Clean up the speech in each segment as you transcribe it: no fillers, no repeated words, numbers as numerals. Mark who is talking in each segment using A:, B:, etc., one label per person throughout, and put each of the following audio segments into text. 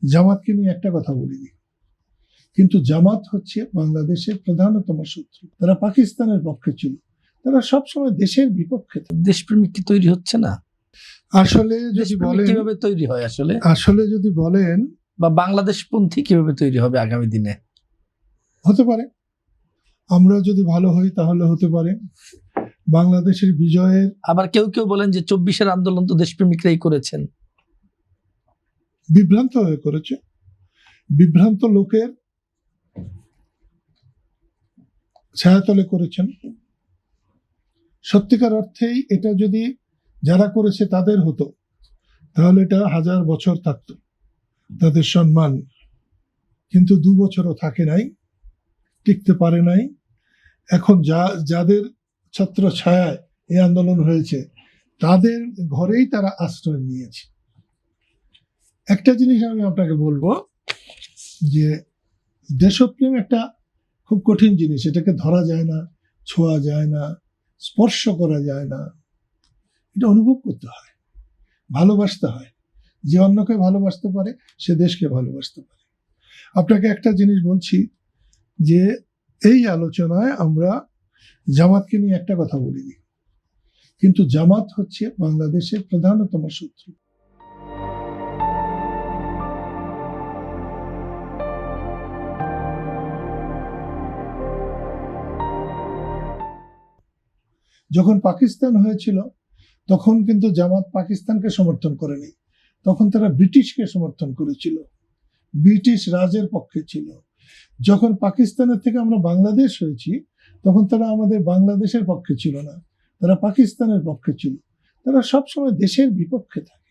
A: জামাতকে নিয়ে একটা কথা বলিনি, কিন্তু জামাত হচ্ছে বাংলাদেশের প্রধানতম শত্রু। তারা পাকিস্তানের পক্ষে ছিল, তারা সবসময় দেশের বিপক্ষে।
B: দেশপ্রেমিক কি তৈরি হচ্ছে না?
A: আসলে যদি বলেন
B: কিভাবে তৈরি হয়,
A: আসলে যদি বলেন
B: বা বাংলাদেশপন্থী কিভাবে তৈরি হবে আগামী দিনে?
A: হতে পারে, আমরা যদি ভালো হই তাহলে হতে পারে। বাংলাদেশের বিজয়ের
B: আবার কেউ কেউ বলেন যে 24-এর আন্দোলন তো দেশপ্রেমিকরাই করেছেন।
A: বিভ্রান্ত হয়ে করেছে, বিভ্রান্ত লোকের ছায়াতলে করেছেন। সত্যিকার অর্থেই এটা যদি যারা করেছে তাদের হতো, তাহলে এটা 1000 বছর থাকতো তাদের সম্মান, কিন্তু 2 বছরও থাকে নাই, টিকতে পারে নাই। এখন যাদের ছত্র ছায়ায় এই আন্দোলন হয়েছে তাদের ঘরেই তারা আশ্রয় নিয়েছে। একটা জিনিস আমি আপনাকে বলবো যে দেশপ্রেম একটা খুব কঠিন জিনিস, এটাকে ধরা যায় না, ছোঁয়া যায় না, স্পর্শ করা যায় না, এটা অনুভব করতে হয়, ভালোবাসতে হয়। যে অন্যকে ভালোবাসতে পারে সে দেশকে ভালোবাসতে পারে। আপনাকে একটা জিনিস বলছি যে এই আলোচনায় আমরা জামাতকে নিয়ে একটা কথা বলিনি, কিন্তু জামাত হচ্ছে বাংলাদেশের প্রধানতম শত্রু। যখন পাকিস্তান হয়েছিল তখন কিন্তু জামাত পাকিস্তানকে সমর্থন করেনি, তখন তারা ব্রিটিশকে সমর্থন করেছিল, ব্রিটিশ রাজের পক্ষে ছিল। যখন পাকিস্তানের থেকে আমরা বাংলাদেশ হয়েছি তখন তারা আমাদের বাংলাদেশের পক্ষে ছিল না, তারা পাকিস্তানের পক্ষে ছিল। তারা সবসময় দেশের বিপক্ষে থাকে,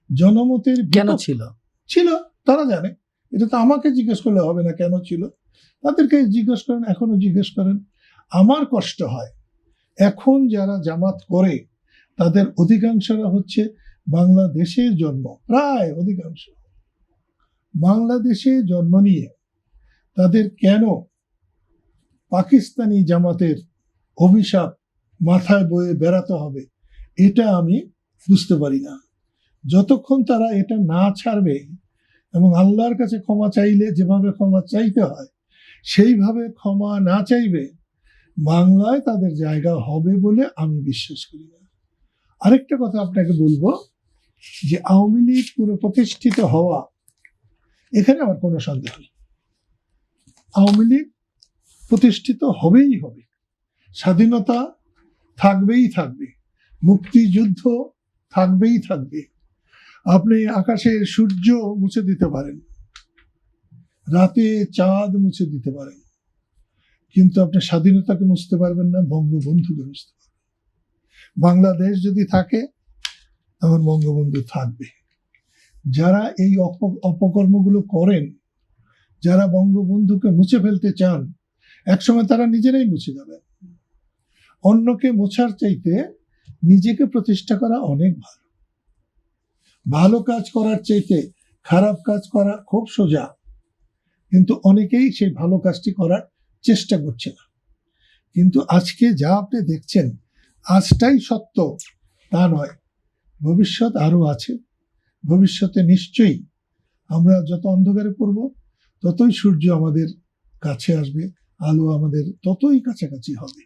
A: জনমতের
B: কেন
A: ছিল তারা জানে। এটা তো আমাকে জিজ্ঞেস করলে হবে না কেন ছিল, তাদেরকে জিজ্ঞেস করেন, এখনো জিজ্ঞেস করেন। আমার কষ্ট হয় এখন যারা জামাত করে তাদের অধিকাংশরা হচ্ছে বাংলাদেশের জন্ম, প্রায় অধিকাংশ বাংলাদেশে জন্ম নিয়ে তাদের কেন পাকিস্তানি জামাতের অভিশাপ মাথায় বয়ে বেড়াতে হবে, এটা আমি বুঝতে পারি না। যতক্ষণ তারা এটা না ছাড়বে এবং আল্লাহর কাছে ক্ষমা চাইলে যেভাবে ক্ষমা চাইতে হয় সেইভাবে ক্ষমা না চাইবে, বাংলায় তাদের জায়গা হবে বলে আমি বিশ্বাস করি না। আরেকটা কথা আপনাকে বলবো যে আওয়ামী লীগ পুনঃপ্রতিষ্ঠিত হওয়া, এখানে আমার কোনো সন্দেহ নেই। আওয়ামী লীগ প্রতিষ্ঠিত হবেই হবে, স্বাধীনতা থাকবেই থাকবে, মুক্তিযুদ্ধ থাকবেই থাকবে। আপনি আকাশের সূর্য মুছে দিতে পারেন, রাতে চাঁদ মুছে দিতে পারেন, কিন্তু আপনি স্বাধীনতাকে মুছতে পারবেন না, বঙ্গবন্ধুকে মুছতে পারবেন। বাংলাদেশ যদি থাকে তখন বঙ্গবন্ধু থাকবে। যারা এই অপকর্মগুলো করেন, যারা বঙ্গবন্ধুকে মুছে ফেলতে চান, একসময় তারা নিজেরাই মুছে যাবেন। অন্যকে মোছার চাইতে নিজেকে প্রতিষ্ঠা করা অনেক ভালো। ভালো কাজ করার চাইতে খারাপ কাজ করা খুব সোজা, কিন্তু অনেকেই সেই ভালো কাজটি করার চেষ্টা করছে না। কিন্তু আজকে যা আপনি দেখছেন আজটাই সত্য তা নয়, ভবিষ্যৎ আরো আছে। ভবিষ্যতে নিশ্চয়ই আমরা যত অন্ধকারে পড়ব ততই সূর্য আমাদের কাছে আসবে, আলো আমাদের ততই কাছাকাছি হবে।